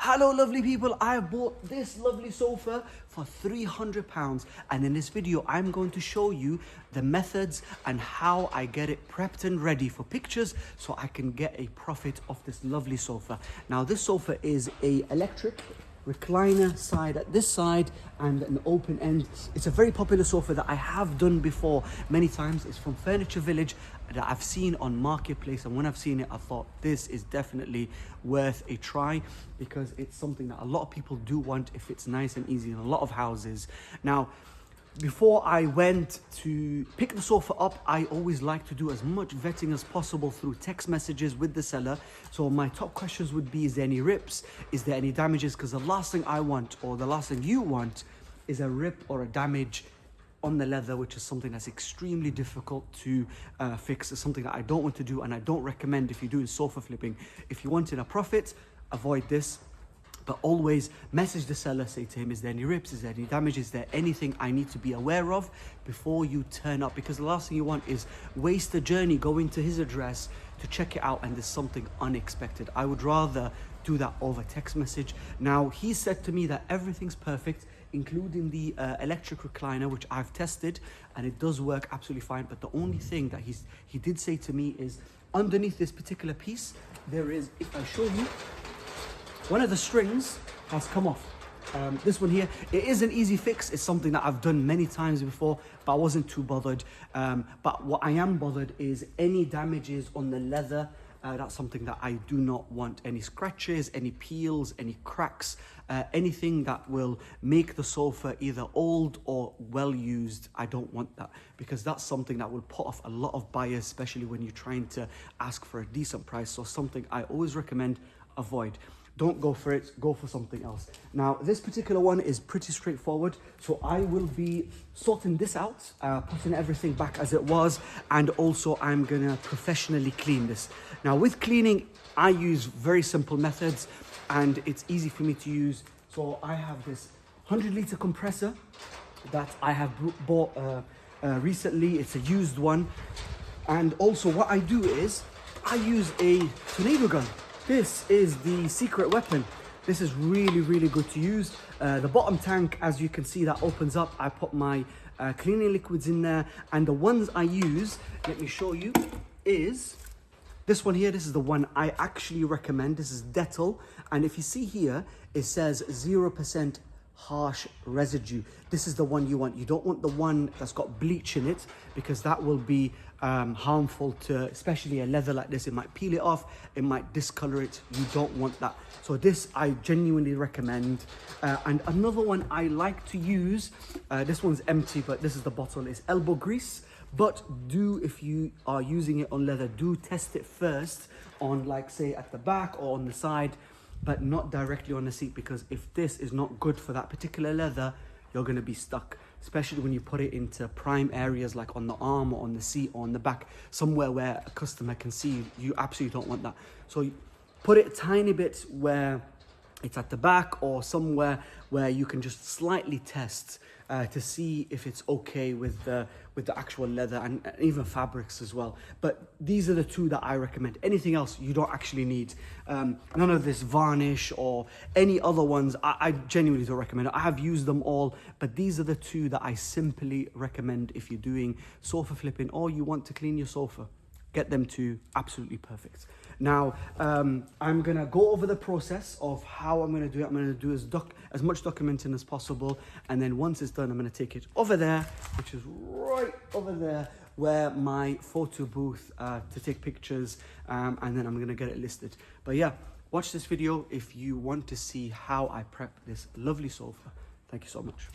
Hello lovely people, I bought this lovely sofa for £300 and in this video I'm going to show you the methods and how I get it prepped and ready for pictures so I can get a profit off this lovely sofa. Now this sofa is a electric recliner side at this side and an open end. It's a very popular sofa that I have done before many times. It's from Furniture Village that I've seen on Marketplace, and when I've seen it I thought this is definitely worth a try because it's something that a lot of people do want if it's nice and easy in a lot of houses. Now before I went to pick the sofa up, I always like to do as much vetting as possible through text messages with the seller. So my top questions would be, is there any rips? Is there any damages? Because the last thing I want, or the last thing you want, is a rip or a damage on the leather, which is something that's extremely difficult to fix. It's something that I don't want to do and I don't recommend if you're doing sofa flipping. If you wanted a profit, avoid this. But always message the seller, say to him, is there any rips, is there any damage, is there anything I need to be aware of before you turn up? Because the last thing you want is waste a journey going to his address to check it out and there's something unexpected. I would rather do that over text message. Now, he said to me that everything's perfect, including the electric recliner, which I've tested, and it does work absolutely fine. But the only thing that he did say to me is, underneath this particular piece, there is, if I show you, one of the strings has come off. This one here, it is an easy fix. It's something that I've done many times before, but I wasn't too bothered. But what I am bothered is any damages on the leather. That's something that I do not want. Any scratches, any peels, any cracks, anything that will make the sofa either old or well used. I don't want that because that's something that will put off a lot of buyers, especially when you're trying to ask for a decent price. So something I always recommend avoid. Don't go for it, go for something else. Now, this particular one is pretty straightforward. So I will be sorting this out, putting everything back as it was, and also I'm gonna professionally clean this. Now with cleaning, I use very simple methods and it's easy for me to use. So I have this 100-litre compressor that I have bought recently. It's a used one. And also what I do is, I use a tornado gun. This is the secret weapon. This is really, really good to use. The bottom tank, as you can see, that opens up. I put my cleaning liquids in there. And the ones I use, let me show you, is this one here. This is the one I actually recommend. This is Dettol. And if you see here, it says 0% harsh residue. This is the one you want. You don't want the one that's got bleach in it because that will be harmful to, especially a leather like this. It might peel it off, it might discolor it. You don't want that. So this I genuinely recommend. And another one I like to use, this one's empty, but this is the bottle, is elbow grease. But do, if you are using it on leather, do test it first on, like, say at the back or on the side, but not directly on the seat, because if this is not good for that particular leather, you're going to be stuck, especially when you put it into prime areas like on the arm or on the seat or on the back, somewhere where a customer can see you. You absolutely don't want that. So you put it a tiny bit where it's at the back or somewhere where you can just slightly test to see if it's okay with the actual leather and even fabrics as well. But these are the two that I recommend. Anything else you don't actually need. None of this varnish or any other ones, I genuinely don't recommend it. I have used them all, but these are the two that I simply recommend if you're doing sofa flipping or you want to clean your sofa. Get them two, absolutely perfect. Now, I'm gonna go over the process of how I'm gonna do it. I'm gonna do as much documenting as possible, and then once it's done, I'm gonna take it over there, which is right over there, where my photo booth to take pictures, and then I'm gonna get it listed. But yeah, watch this video if you want to see how I prep this lovely sofa. Thank you so much.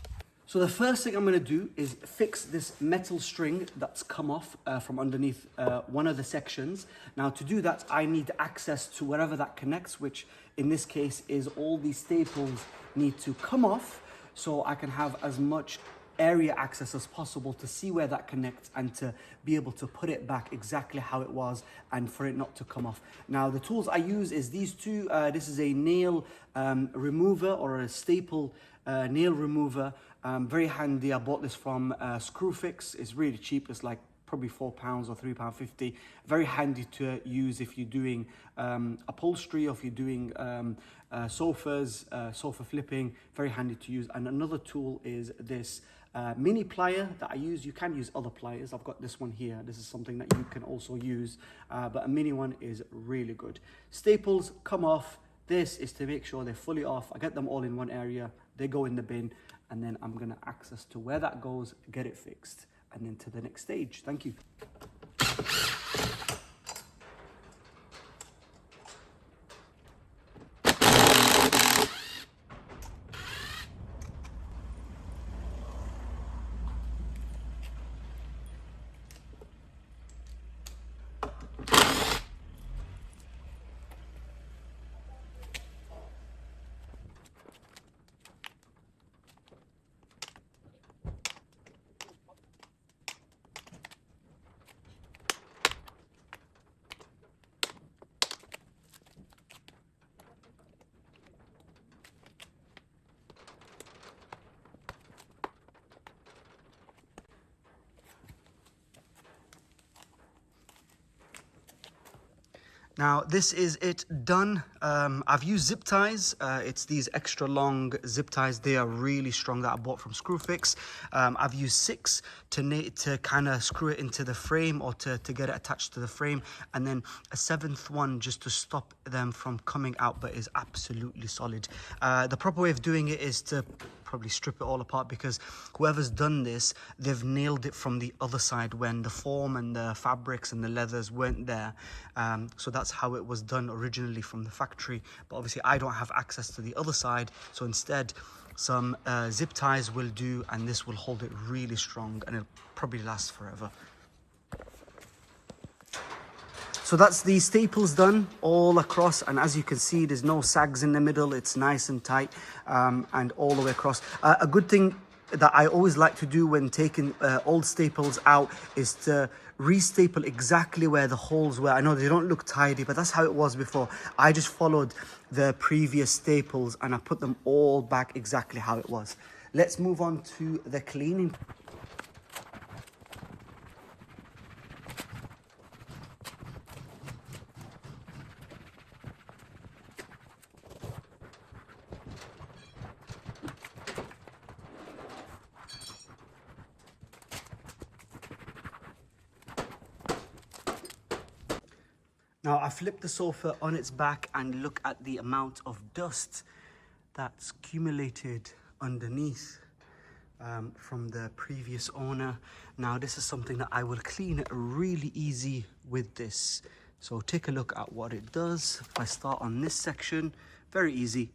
So the first thing I'm going to do is fix this metal string that's come off from underneath one of the sections. Now to do that, I need access to wherever that connects, which in this case is all these staples need to come off so I can have as much area access as possible to see where that connects and to be able to put it back exactly how it was and for it not to come off. Now the tools I use is these two. This is a nail remover or a staple nail remover. Very handy. I bought this from Screwfix. It's really cheap. It's like probably £4 or £3.50. Very handy to use if you're doing upholstery, or if you're doing sofas, sofa flipping. Very handy to use. And another tool is this mini plier that I use. You can use other pliers. I've got this one here. This is something that you can also use, but a mini one is really good. Staples come off. This is to make sure they're fully off. I get them all in one area. They go in the bin, and then I'm gonna access to where that goes, get it fixed, and then to the next stage. Thank you. Now this is it done. I've used zip ties. It's these extra long zip ties. They are really strong, that I bought from Screwfix. I've used 6 to kind of screw it into the frame, or to get it attached to the frame, and then a 7th one just to stop them from coming out, but is absolutely solid. The proper way of doing it is to probably strip it all apart, because whoever's done this, they've nailed it from the other side when the form and the fabrics and the leathers weren't there. So that's how it was done originally from the factory, but obviously I don't have access to the other side, so instead some zip ties will do, and this will hold it really strong, and it'll probably last forever. So that's the staples done all across, and as you can see, there's no sags in the middle. It's nice and tight, and all the way across. A good thing that I always like to do when taking old staples out is to restaple exactly where the holes were. I know they don't look tidy, but that's how it was before. I just followed the previous staples and I put them all back exactly how it was. Let's move on to the cleaning. Now I flipped the sofa on its back, and look at the amount of dust that's accumulated underneath from the previous owner. Now this is something that I will clean really easy with this. So take a look at what it does. If I start on this section, very easy.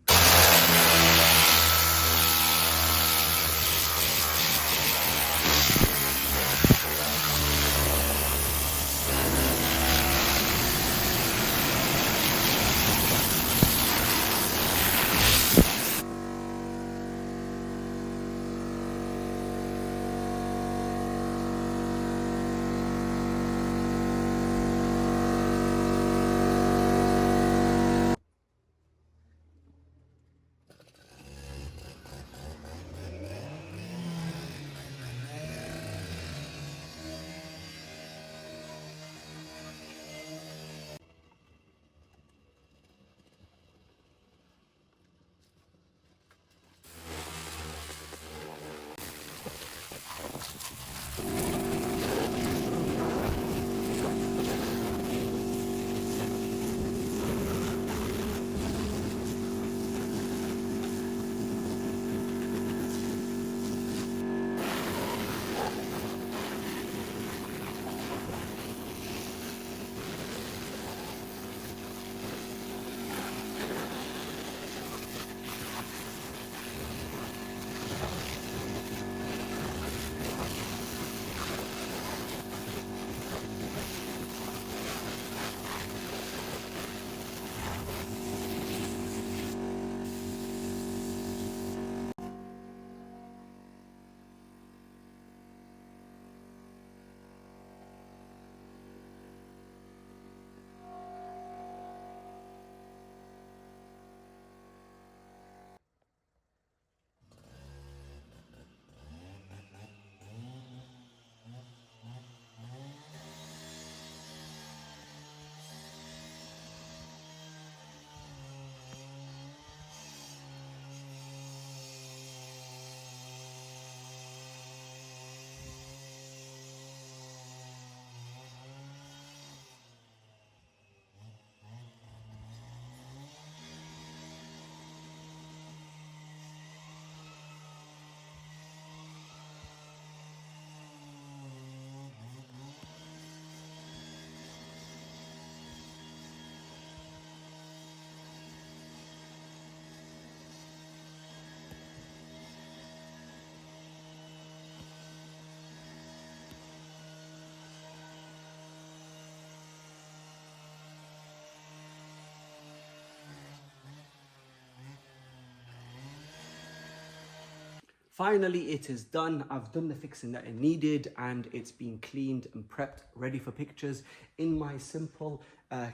Finally, it is done. I've done the fixing that it needed and it's been cleaned and prepped, ready for pictures in my simple,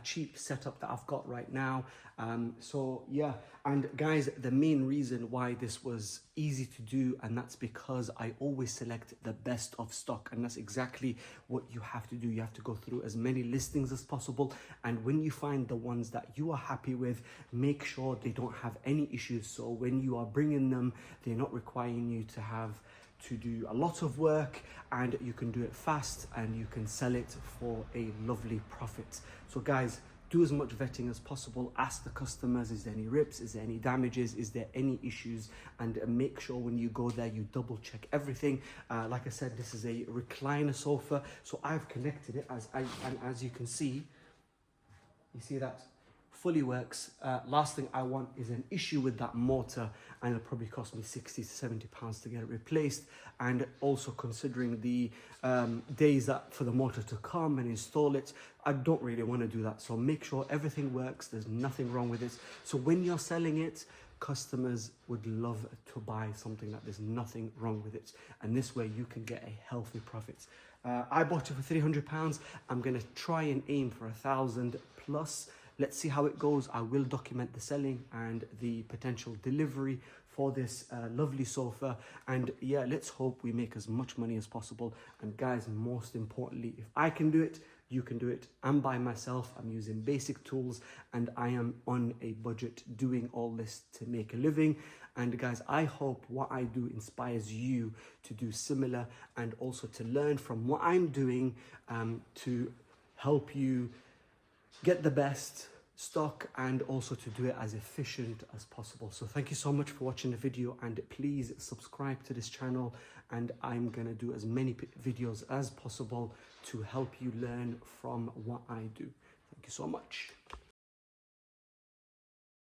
cheap setup that I've got right now. So yeah, and guys, the main reason why this was easy to do, and that's because I always select the best of stock, and that's exactly what you have to do. You have to go through as many listings as possible, and when you find the ones that you are happy with, make sure they don't have any issues. So when you are bringing them, they're not requiring you to have to do a lot of work, and you can do it fast and you can sell it for a lovely profit. So guys, do as much vetting as possible. Ask the customers, is there any rips, is there any damages, is there any issues, and make sure when you go there you double check everything. Like I said, this is a recliner sofa, so I've connected it and as you can see, you see that fully works. Last thing I want is an issue with that motor, and it'll probably cost me 60 to 70 pounds to get it replaced. And also considering the days that for the motor to come and install it, I don't really want to do that. So make sure everything works, there's nothing wrong with it. So when you're selling it, customers would love to buy something that there's nothing wrong with it, and this way you can get a healthy profit. I bought it for £300. I'm gonna try and aim for 1,000 plus. Let's see how it goes. I will document the selling and the potential delivery for this lovely sofa, and yeah, let's hope we make as much money as possible. And guys, most importantly, if I can do it, you can do it. I'm by myself, I'm using basic tools, and I am on a budget doing all this to make a living. And guys, I hope what I do inspires you to do similar, and also to learn from what I'm doing to help you get the best stock and also to do it as efficient as possible. So thank you so much for watching the video, and please subscribe to this channel, and I'm gonna do as many videos as possible to help you learn from what I do. Thank you so much.